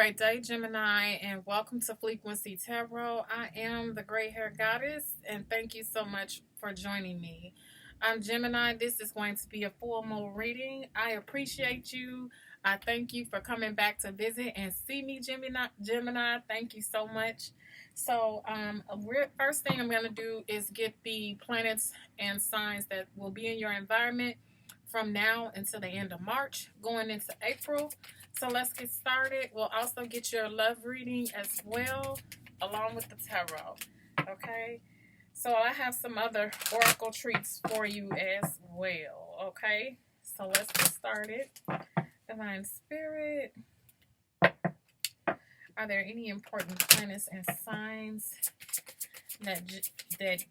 great day, Gemini, and welcome to Fleekqueensee Tarot. I am the gray hair goddess, and thank you so much for joining me. I'm Gemini. This is going to be a full moon reading. I appreciate you. I thank you for coming back to visit and see me, Gemini. Thank you so much. So, first thing I'm going to do is get the planets and signs that will be in your environment from now until the end of March, going into April. So let's get started. We'll also get your love reading as well, along with the tarot. Okay? So I have some other oracle treats for you as well. Okay? So let's get started. Divine Spirit, are there any important planets and signs that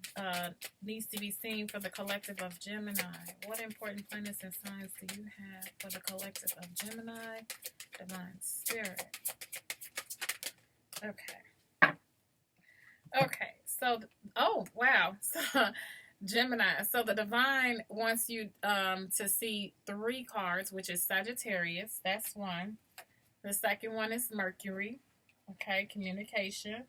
needs to be seen for the collective of Gemini? What important planets and signs do you have for the collective of Gemini? Divine Spirit. Okay. Okay. So, oh, wow. So, Gemini. So the Divine wants you to see 3 cards, which is Sagittarius. That's one. The second one is Mercury. Okay, communication.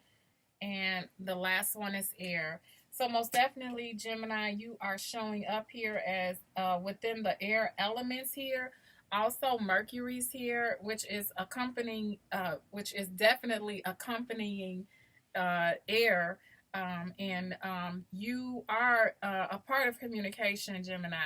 And the last one is air. So most definitely, Gemini, you are showing up here as within the air elements here. Also, Mercury's here, which is accompanying, which is definitely accompanying air. You are a part of communication, Gemini.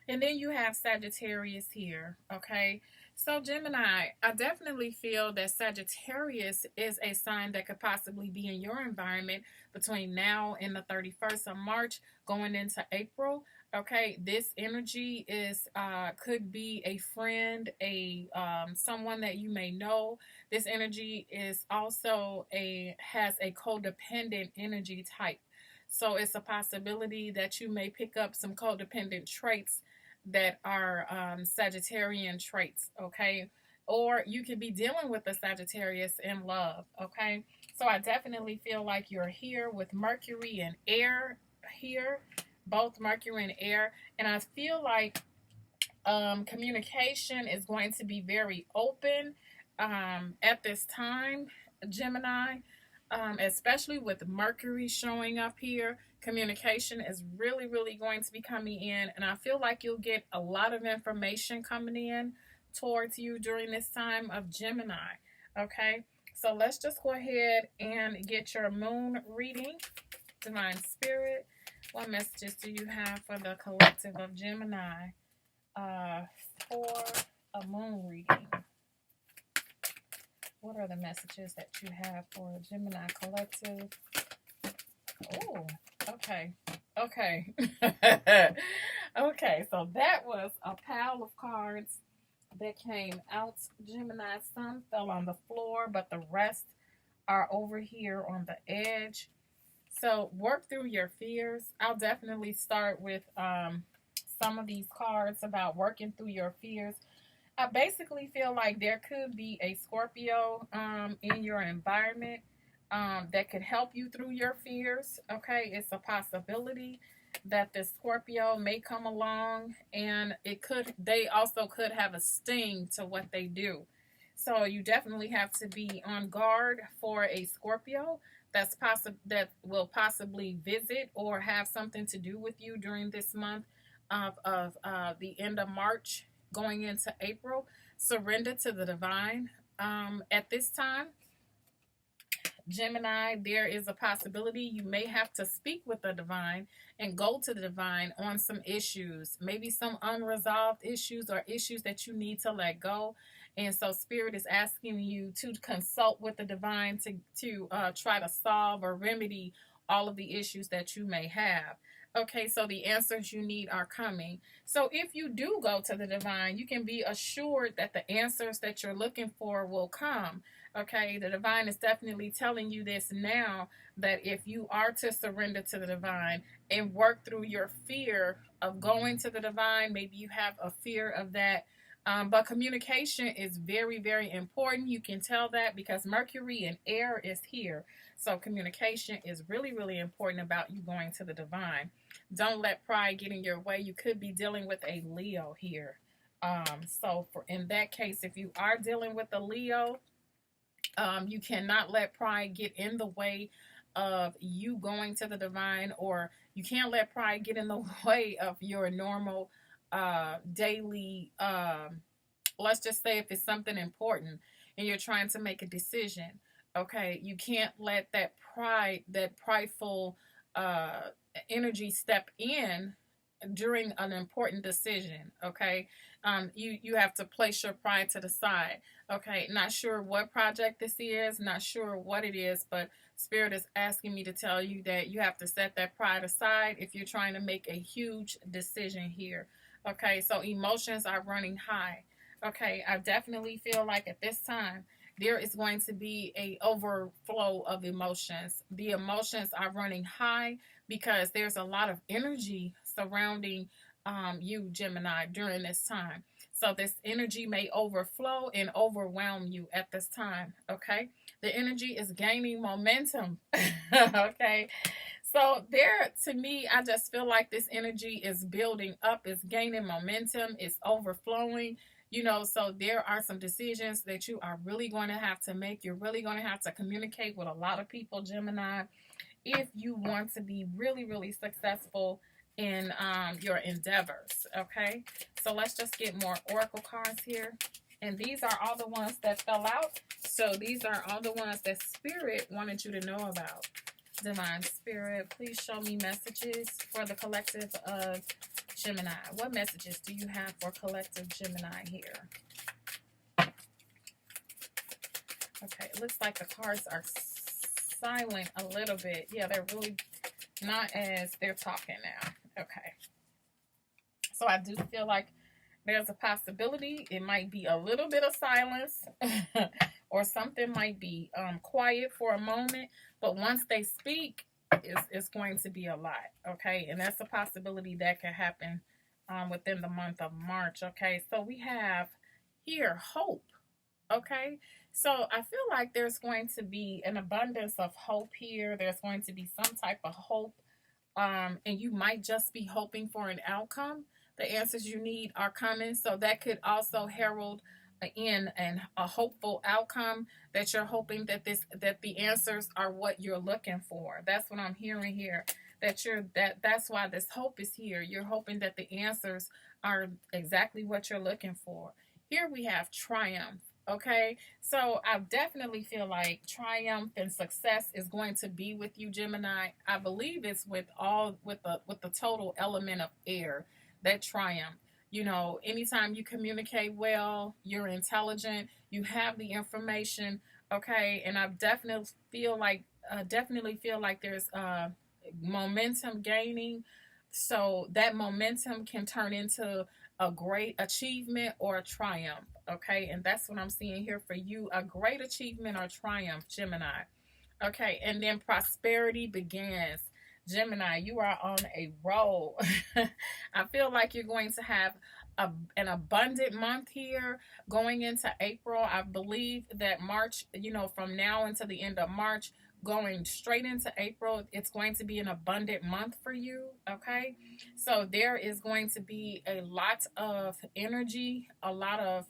And then you have Sagittarius here, okay? So, Gemini, I definitely feel that Sagittarius is a sign that could possibly be in your environment between now and the 31st of March, going into April. Okay, this energy is could be a friend, someone that you may know. This energy is also has a codependent energy type. So it's a possibility that you may pick up some codependent traits that are Sagittarian traits, okay? Or you could be dealing with a Sagittarius in love, okay? So I definitely feel like you're here with Mercury and air here, both Mercury and air. And I feel like communication is going to be very open at this time, Gemini. Especially with Mercury showing up here, communication is really, really going to be coming in. And I feel like you'll get a lot of information coming in towards you during this time of Gemini. Okay, so let's just go ahead and get your moon reading. Divine Spirit, what messages do you have for the collective of Gemini for a moon reading? What are the messages that you have for Gemini collective? Oh, okay. Okay. Okay, so that was a pile of cards that came out. Gemini, some fell on the floor, but the rest are over here on the edge. So work through your fears. I'll definitely start with some of these cards about working through your fears. I basically feel like there could be a Scorpio in your environment that could help you through your fears. Okay, it's a possibility that the Scorpio may come along, and they also could have a sting to what they do. So you definitely have to be on guard for a Scorpio that will possibly visit or have something to do with you during this month of the end of March, going into April. Surrender to the divine. At this time, Gemini, there is a possibility you may have to speak with the divine and go to the divine on some issues, maybe some unresolved issues or issues that you need to let go. And so Spirit is asking you to consult with the divine to try to solve or remedy all of the issues that you may have. Okay, so the answers you need are coming. So if you do go to the divine, you can be assured that the answers that you're looking for will come. Okay, the divine is definitely telling you this now, that if you are to surrender to the divine and work through your fear of going to the divine, maybe you have a fear of that. But communication is very, very important. You can tell that because Mercury and air is here. So communication is really, really important about you going to the divine. Don't let pride get in your way. You could be dealing with a Leo here. So in that case, if you are dealing with a Leo, You cannot let pride get in the way of you going to the divine, or you can't let pride get in the way of your normal daily, let's just say if it's something important and you're trying to make a decision, okay, you can't let that pride, that prideful uh, energy step in during an important decision. Okay, you have to place your pride to the side. Okay, not sure what project this is, not sure what it is, but spirit is asking me to tell you that you have to set that pride aside if you're trying to make a huge decision here. Okay, so emotions are running high. Okay, I definitely feel like at this time there is going to be a overflow of emotions. The emotions are running high because there's a lot of energy surrounding you, Gemini, during this time. So this energy may overflow and overwhelm you at this time. Okay, the energy is gaining momentum. Okay, so there, to me, I just feel like this energy is building up, it's gaining momentum, it's overflowing. So there are some decisions that you are really going to have to make. You're really going to have to communicate with a lot of people, Gemini, if you want to be really, really successful in your endeavors. Okay, so let's just get more oracle cards here. And these are all the ones that fell out. So these are all the ones that Spirit wanted you to know about. Divine Spirit, please show me messages for the collective of Gemini. What messages do you have for collective Gemini here? Okay, it looks like the cards are silent a little bit. Yeah, they're really not as they're talking now. Okay. So I do feel like there's a possibility it might be a little bit of silence or something might be quiet for a moment, but once they speak, it's going to be a lot. Okay, and that's a possibility that can happen within the month of March. Okay, so we have here hope. Okay, so I feel like there's going to be an abundance of hope here. There's going to be some type of hope, and you might just be hoping for an outcome. The answers you need are coming, so that could also herald in a hopeful outcome, that you're hoping that the answers are what you're looking for. That's what I'm hearing here. That's why this hope is here. You're hoping that the answers are exactly what you're looking for. Here we have triumph. Okay, so I definitely feel like triumph and success is going to be with you, Gemini. I believe it's with the total element of air, that triumph. Anytime you communicate well, you're intelligent, you have the information. Okay, and I definitely feel like there's momentum gaining. So that momentum can turn into a great achievement or a triumph. Okay, and that's what I'm seeing here for you, a great achievement or triumph, Gemini. Okay, and then prosperity begins. Gemini, you are on a roll. I feel like you're going to have an abundant month here going into April. I believe that March, from now until the end of March, going straight into April, it's going to be an abundant month for you. Okay, so there is going to be a lot of energy, a lot of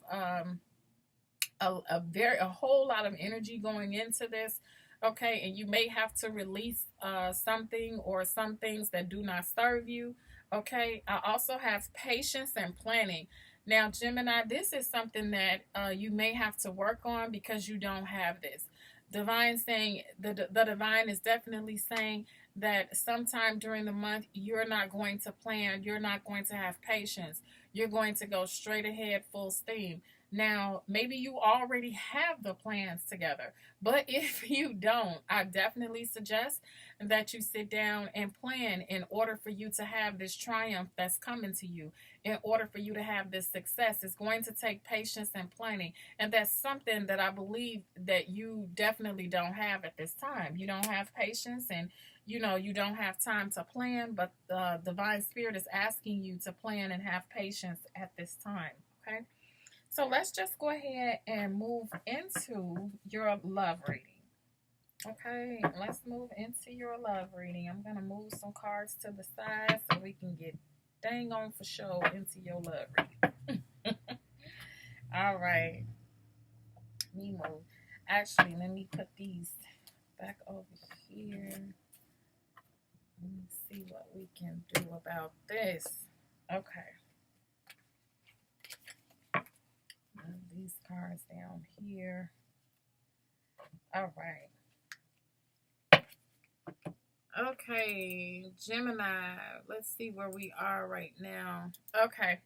a whole lot of energy going into this. Okay, and you may have to release something or some things that do not serve you. Okay, I also have patience and planning. Now, Gemini, this is something that you may have to work on because you don't have this. Divine saying, the divine is definitely saying that sometime during the month, you're not going to plan, you're not going to have patience, you're going to go straight ahead full steam. Now, maybe you already have the plans together, but if you don't, I definitely suggest that you sit down and plan in order for you to have this triumph that's coming to you. In order for you to have this success, it's going to take patience and planning. And that's something that I believe that you definitely don't have at this time. You don't have patience and you don't have time to plan, but the divine spirit is asking you to plan and have patience at this time. Okay. So let's just go ahead and move into your love reading. Okay, let's move into your love reading. I'm going to move some cards to the side so we can get dang on for show into your love reading. All right. Let me move. actually, let me put these back over here. Let me see what we can do about this. Okay. Move these cards down here. All right. Okay, Gemini. Let's see where we are right now. Okay.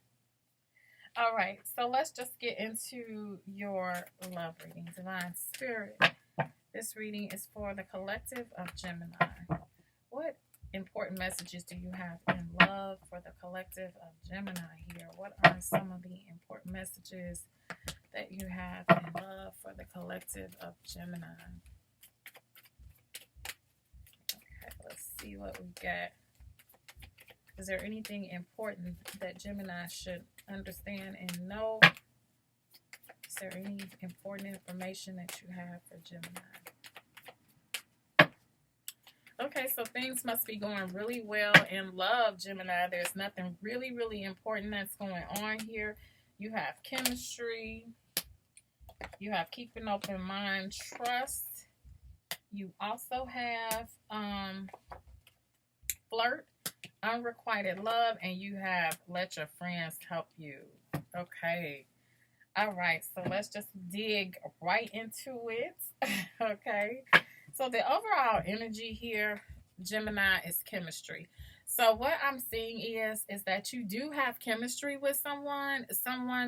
All right. So let's just get into your love reading. Divine Spirit. This reading is for the collective of Gemini. What important messages do you have in love for the collective of Gemini here? What are some of the important messages that you have in love for the collective of Gemini? Okay, let's see what we get. Is there anything important that Gemini should understand and know? Is there any important information that you have for Gemini? Okay, so things must be going really well in love, Gemini. There's nothing really, really important that's going on here. You have chemistry. You have keep an open mind, trust. You also have flirt, unrequited love, and you have let your friends help you. Okay. All right, so let's just dig right into it. Okay. So the overall energy here, Gemini, is chemistry. So what I'm seeing is that you do have chemistry with someone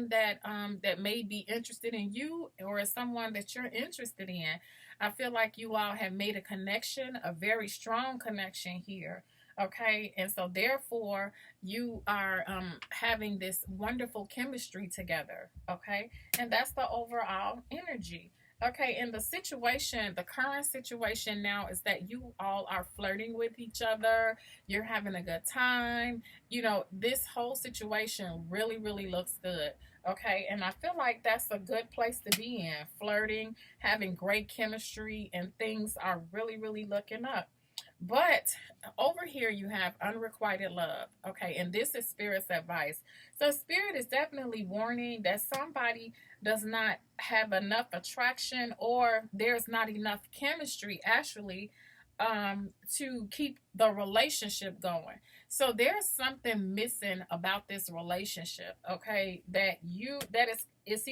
that that may be interested in you, or someone that you're interested in. I feel like you all have made a connection, a very strong connection here. Okay, and so therefore you are having this wonderful chemistry together. Okay, and that's the overall energy. Okay, and the situation, the current situation now is that you all are flirting with each other. You're having a good time. You know, this whole situation really, really looks good. Okay, and I feel like that's a good place to be in. Flirting, having great chemistry, and things are really, really looking up. But over here you have unrequited love. Okay, and this is Spirit's advice. So Spirit is definitely warning that somebody does not have enough attraction, or there's not enough chemistry actually to keep the relationship going. So there's something missing about this relationship. Okay, it's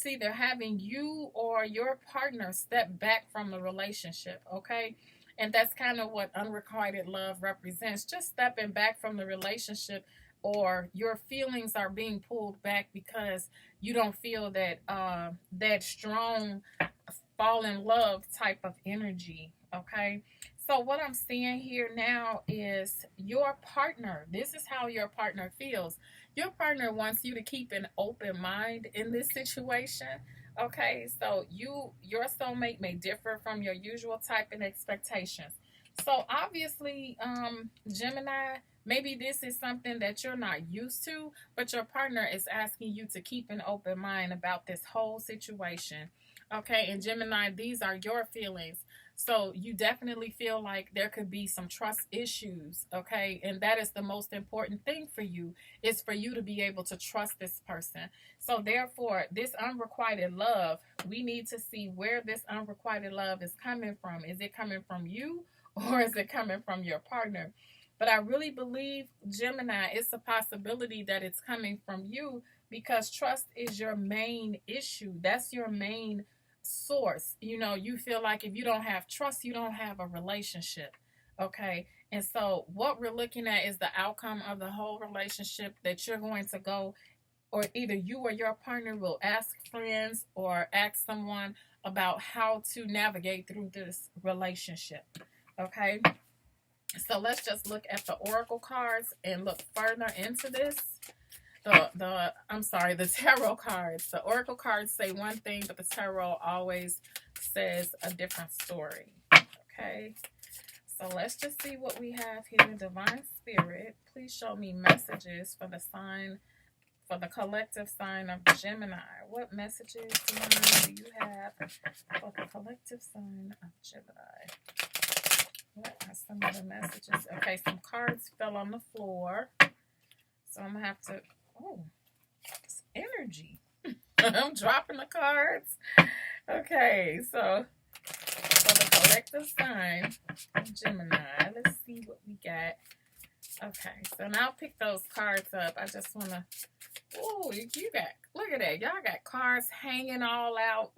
either having you or your partner step back from the relationship. Okay. And that's kind of what unrequited love represents. Just stepping back from the relationship, or your feelings are being pulled back because you don't feel that that strong fall in love type of energy. Okay. So what I'm seeing here now is your partner. This is how your partner feels. Your partner wants you to keep an open mind in this situation. Okay, so your soulmate may differ from your usual type and expectations. So obviously, Gemini, maybe this is something that you're not used to, but your partner is asking you to keep an open mind about this whole situation. Okay, and Gemini, these are your feelings. So you definitely feel like there could be some trust issues, okay? And that is the most important thing for you, is for you to be able to trust this person. So therefore, this unrequited love, we need to see where this unrequited love is coming from. Is it coming from you, or is it coming from your partner? But I really believe, Gemini, it's a possibility that it's coming from you, because trust is your main issue. That's your main source. You know, you feel like if you don't have trust, you don't have a relationship. Okay. And so what we're looking at is the outcome of the whole relationship, that you're going to go, or either you or your partner will ask friends or ask someone about how to navigate through this relationship. Okay. So let's just look at the oracle cards and look further into this. The tarot cards. The oracle cards say one thing, but the tarot always says a different story. Okay. So let's just see what we have here. Divine Spirit, please show me messages for the collective sign of Gemini. What messages do you have for the collective sign of Gemini? What are some of the messages? Okay, some cards fell on the floor. So I'm going to have to... Oh, it's energy. I'm dropping the cards. Okay, so for the collective sign of Gemini, let's see what we got. Okay, so now pick those cards up. I just want to, oh, you got, look at that. Y'all got cards hanging all out.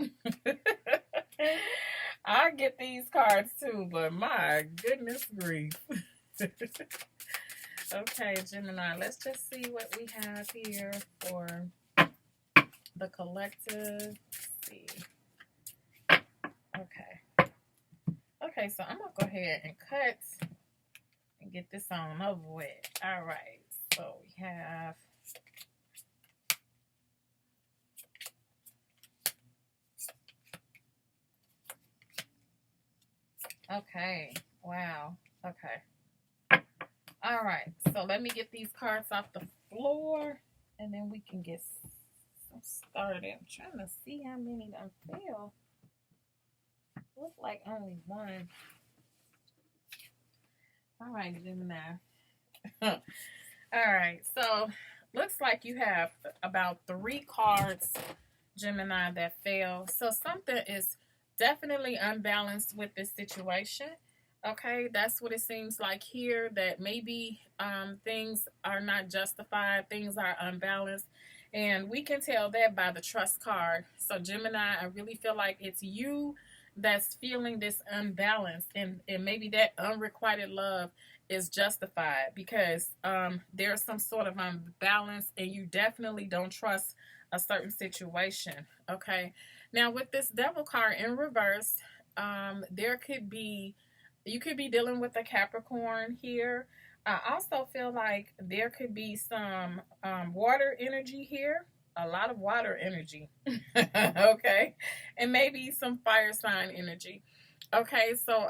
I get these cards too, but my goodness grief. Okay, Gemini, let's just see what we have here for the collective. Let's see. Okay. Okay, so I'm going to go ahead and cut and get this on over with. All right, so we have okay, wow, okay. All right, so let me get these cards off the floor and then we can get started. I'm trying to see how many I feel. Looks like only one. All right, Gemini. All right, so looks like you have about 3 cards, Gemini, that fail. So something is definitely unbalanced with this situation. Okay, that's what it seems like here, that maybe things are not justified, things are unbalanced. And we can tell that by the trust card. So Gemini, I really feel like it's you that's feeling this unbalance, and maybe that unrequited love is justified because there's some sort of unbalance and you definitely don't trust a certain situation. Okay, now with this devil card in reverse, there could be, you could be dealing with a Capricorn here. I also feel like there could be some water energy here. A lot of water energy. Okay. And maybe some fire sign energy. Okay, so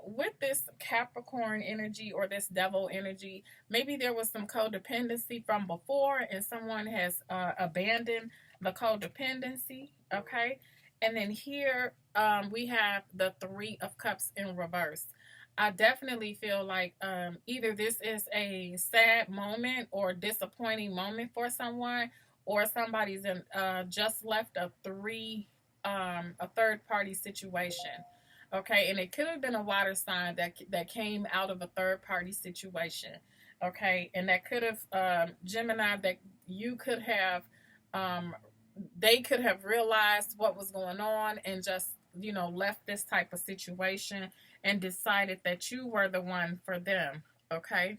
with this Capricorn energy or this devil energy, maybe there was some codependency from before and someone has abandoned the codependency. Okay. And then here we have the 3 of Cups in reverse. I definitely feel like either this is a sad moment or disappointing moment for someone, or somebody's in just left a third party situation. Okay, and it could have been a water sign that came out of a third party situation. Okay, and that could have Gemini, that you could have they could have realized what was going on and just, you know, left this type of situation and decided that you were the one for them. Okay,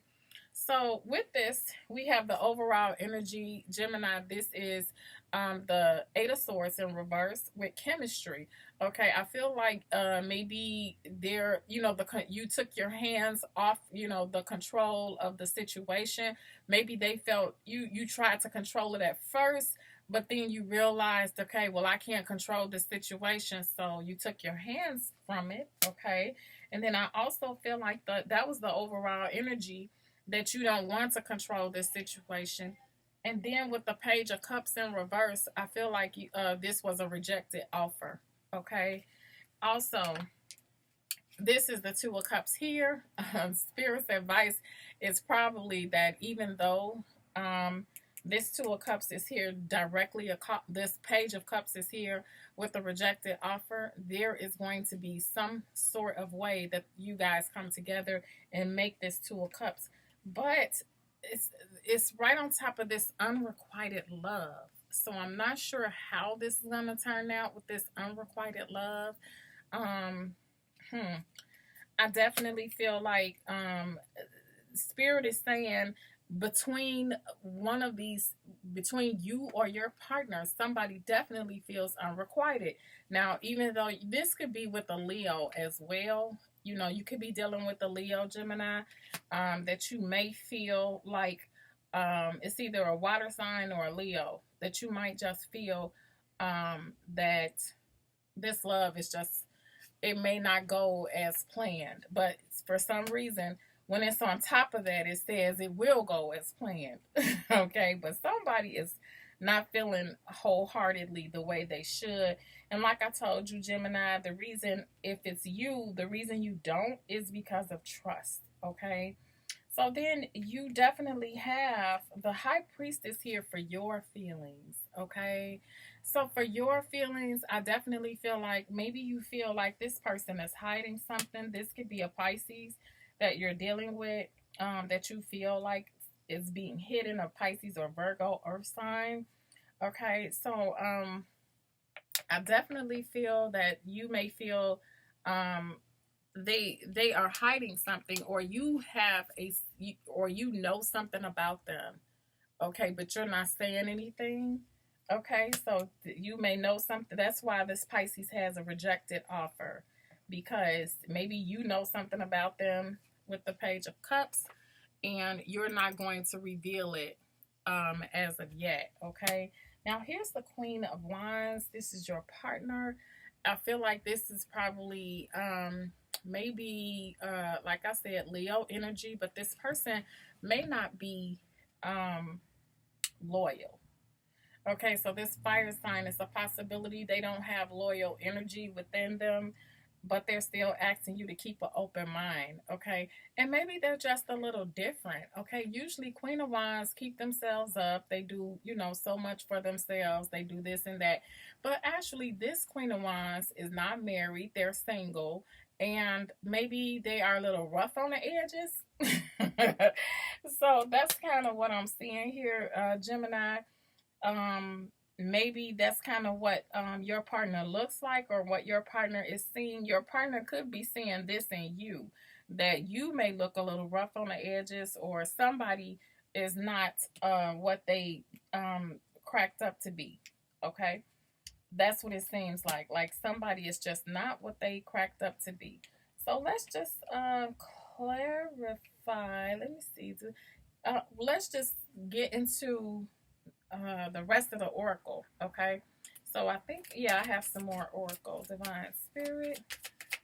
so with this, we have the overall energy, Gemini. This is the 8 of Swords in reverse with chemistry. Okay, I feel like maybe there, you know, you took your hands off, you know, the control of the situation. Maybe they felt you tried to control it at first, but then you realized, okay, well, I can't control the situation, so you took your hands from it. Okay, and then I also feel like that was the overall energy, that you don't want to control this situation. And then with the Page of Cups in reverse, I feel like this was a rejected offer. Okay. Also, this is the 2 of Cups here. Spirit's advice is probably that even though this 2 of Cups is here directly, this Page of Cups is here with a rejected offer, there is going to be some sort of way that you guys come together and make this 2 of Cups. But it's right on top of this unrequited love. So I'm not sure how this is going to turn out with this unrequited love. I definitely feel like Spirit is saying between one of these, between you or your partner, somebody definitely feels unrequited. Now, even though this could be with a Leo as well, you know, you could be dealing with a Leo, Gemini, that you may feel like it's either a water sign or a Leo, that you might just feel that this love is just, it may not go as planned. But for some reason, when it's on top of that, it says it will go as planned. Okay, but somebody is not feeling wholeheartedly the way they should. And like I told you, Gemini, the reason, if it's you, the reason you don't is because of trust. Okay, So then you definitely have the High Priestess here for your feelings, okay? So for your feelings, I definitely feel like maybe you feel like this person is hiding something. This could be a Pisces that you're dealing with, that you feel like is being hidden, a Pisces or Virgo earth sign. Okay, so I definitely feel that you may feel um, they are hiding something, or you have or you know something about them. Okay, but you're not saying anything. Okay, so you may know something. That's why this Pisces has a rejected offer, because maybe you know something about them with the Page of Cups, and you're not going to reveal it as of yet. Okay, now here's the Queen of Wands. This is your partner. I feel like this is probably maybe like I said, Leo energy, but this person may not be loyal. Okay, so this fire sign is a possibility they don't have loyal energy within them, but they're still asking you to keep an open mind. Okay, and maybe they're just a little different. Okay, usually Queen of Wands keep themselves up. They do, so much for themselves. They do this and that, but actually, this Queen of Wands is not married. They're single, and maybe they are a little rough on the edges. So that's kind of what I'm seeing here, Gemini. Maybe that's kind of what your partner looks like, or what your partner is seeing. Your partner could be seeing this in you, that you may look a little rough on the edges, or somebody is not what they cracked up to be. Okay, that's what it seems like somebody is just not what they cracked up to be. So let's just clarify. Let me see. Let's just get into the rest of the oracle. Okay, so I think, yeah, I have some more oracle. Divine Spirit,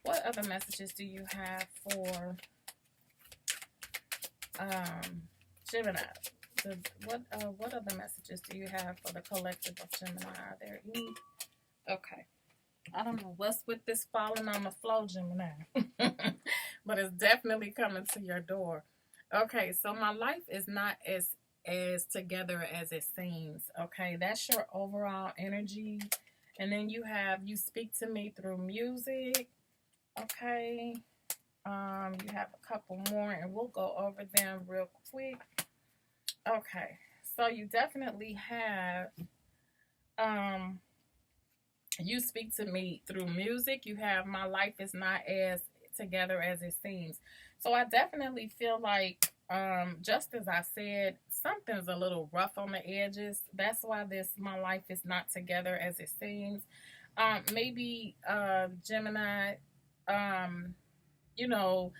what other messages do you have for Gemini? What other messages do you have for the collective of Gemini? Are there any? Okay, I don't know what's with this falling on the floor, Gemini, but it's definitely coming to your door. Okay, so my life is not as together as it seems. Okay, that's your overall energy. And then you speak to me through music. Okay, you have a couple more, and we'll go over them real quick. Okay, so you definitely have you speak to me through music. You have my life is not as together as it seems. So I definitely feel like, just as I said, something's a little rough on the edges. That's why my life is not together as it seems. Maybe Gemini, you know,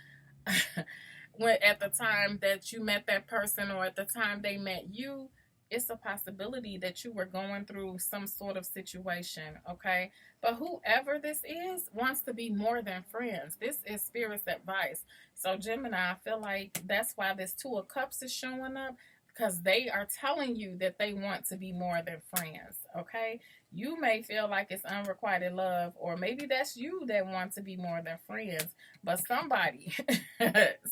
when at the time that you met that person, or at the time they met you, it's a possibility that you were going through some sort of situation. Okay, but whoever this is wants to be more than friends. This is Spirit's advice. So Gemini, I feel like that's why this Two of Cups is showing up, because they are telling you that they want to be more than friends. Okay, you may feel like it's unrequited love, or maybe that's you that wants to be more than friends, but somebody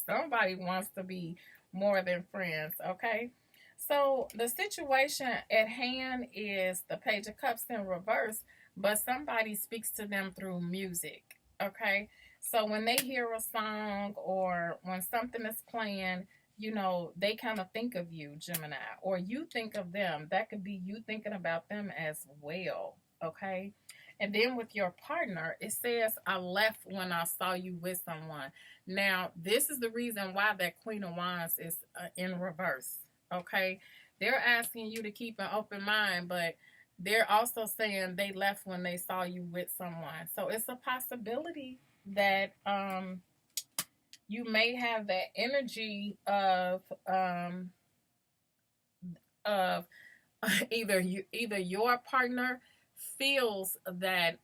somebody wants to be more than friends. Okay, so the situation at hand is the Page of Cups in reverse, but somebody speaks to them through music. Okay, so when they hear a song, or when something is playing, they kind of think of you, Gemini, or you think of them. That could be you thinking about them as well. Okay, and then with your partner, it says, I left when I saw you with someone. Now, this is the reason why that Queen of Wands is in reverse. Okay, they're asking you to keep an open mind, but they're also saying they left when they saw you with someone. So it's a possibility that you may have that energy of either your partner feels that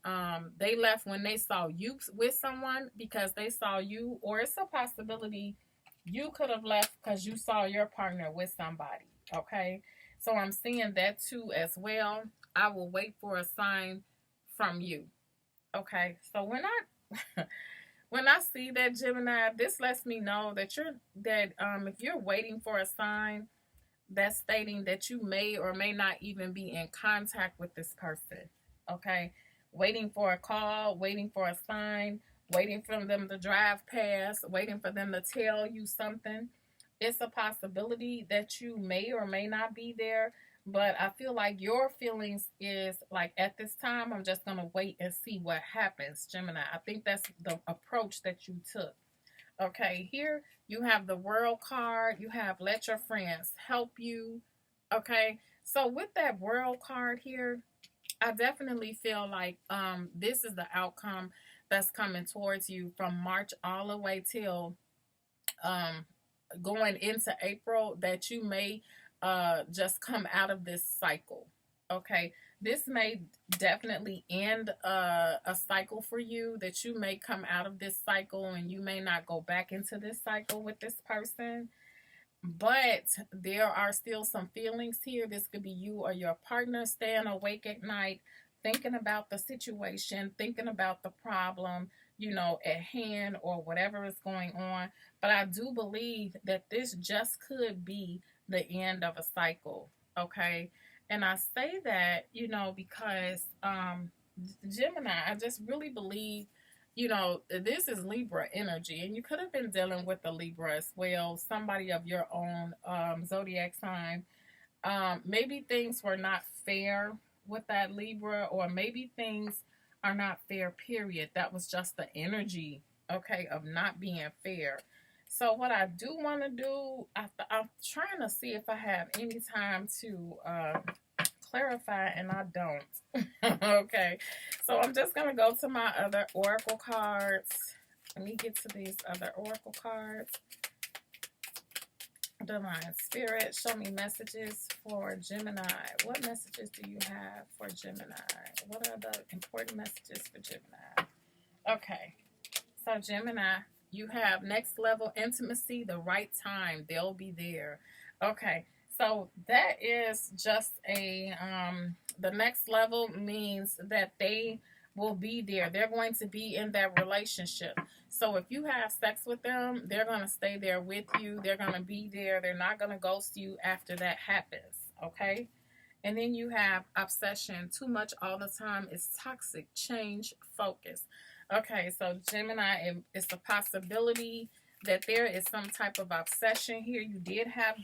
they left when they saw you with someone because they saw you, or it's a possibility you could have left because you saw your partner with somebody. Okay, so I'm seeing that too as well. I will wait for a sign from you. Okay, so when I when I see that, Gemini, this lets me know that if you're waiting for a sign that's stating that you may or may not even be in contact with this person. Okay? Waiting for a call, waiting for a sign, waiting for them to drive past, waiting for them to tell you something. It's a possibility that you may or may not be there, but I feel like your feelings is like, at this time, I'm just going to wait and see what happens, Gemini. I think that's the approach that you took. Okay, here you have the World card. You have let your friends help you. Okay, so with that World card here, I definitely feel like this is the outcome that's coming towards you from March all the way till going into April, that you may just come out of this cycle. Okay, this may definitely end a cycle for you, that you may come out of this cycle and you may not go back into this cycle with this person. But there are still some feelings here. This could be you or your partner staying awake at night, thinking about the situation, thinking about the problem, at hand, or whatever is going on. But I do believe that this just could be the end of a cycle. Okay. And I say that, because Gemini, I just really believe, this is Libra energy, and you could have been dealing with a Libra as well, somebody of your own zodiac sign. Maybe things were not fair with that Libra, or maybe things are not fair, period. That was just the energy, okay, of not being fair. So what I do want to do, I'm trying to see if I have any time to clarify, and I don't. Okay, so I'm just going to go to my other oracle cards. Let me get to these other oracle cards. Divine Spirit, show me messages for Gemini. What messages do you have for Gemini? What are the important messages for Gemini? Okay, so Gemini, you have next level intimacy, the right time. They'll be there. Okay, so that is just the next level means that they will be there. They're going to be in that relationship. So if you have sex with them, they're going to stay there with you. They're going to be there. They're not going to ghost you after that happens. Okay? And then you have obsession. Too much all the time is toxic. Change focus. Okay, so Gemini, it's a possibility that there is some type of obsession here. You did have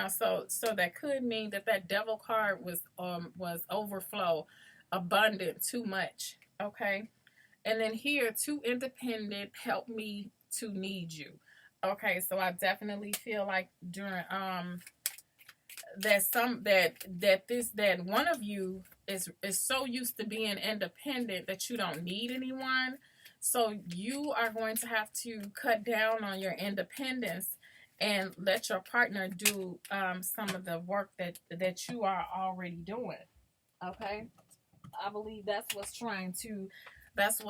so that could mean that devil card was overflow, abundant, too much. Okay, and then here, too independent, help me to need you. Okay, so I definitely feel like during that one of you is so used to being independent that you don't need anyone. So you are going to have to cut down on your independence and let your partner do some of the work that you are already doing. Okay, I believe that's what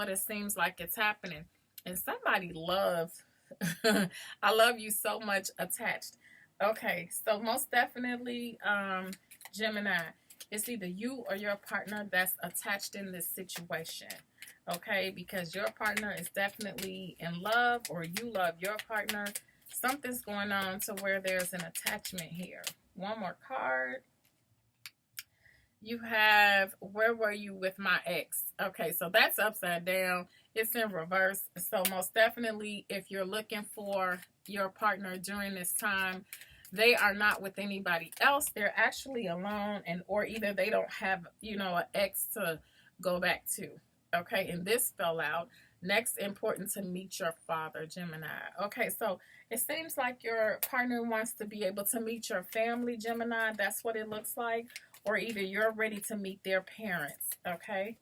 it seems like it's happening. And somebody loves, I love you so much attached. Okay, so most definitely, Gemini, it's either you or your partner that's attached in this situation. Okay, because your partner is definitely in love, or you love your partner. Something's going on to where there's an attachment here. One more card. You have, where were you with my ex? Okay, so that's upside down. It's in reverse. So most definitely, if you're looking for your partner during this time, they are not with anybody else. They're actually alone, or either they don't have, an ex to go back to. Okay, and this fell out. Next, important to meet your father, Gemini. Okay, so it seems like your partner wants to be able to meet your family, Gemini. That's what it looks like. Or either you're ready to meet their parents. Okay,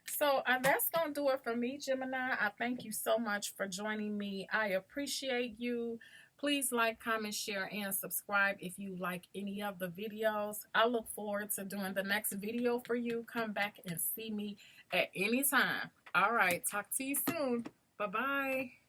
so that's going to do it for me, Gemini. I thank you so much for joining me. I appreciate you. Please like, comment, share, and subscribe if you like any of the videos. I look forward to doing the next video for you. Come back and see me at any time. All right, talk to you soon. Bye-bye.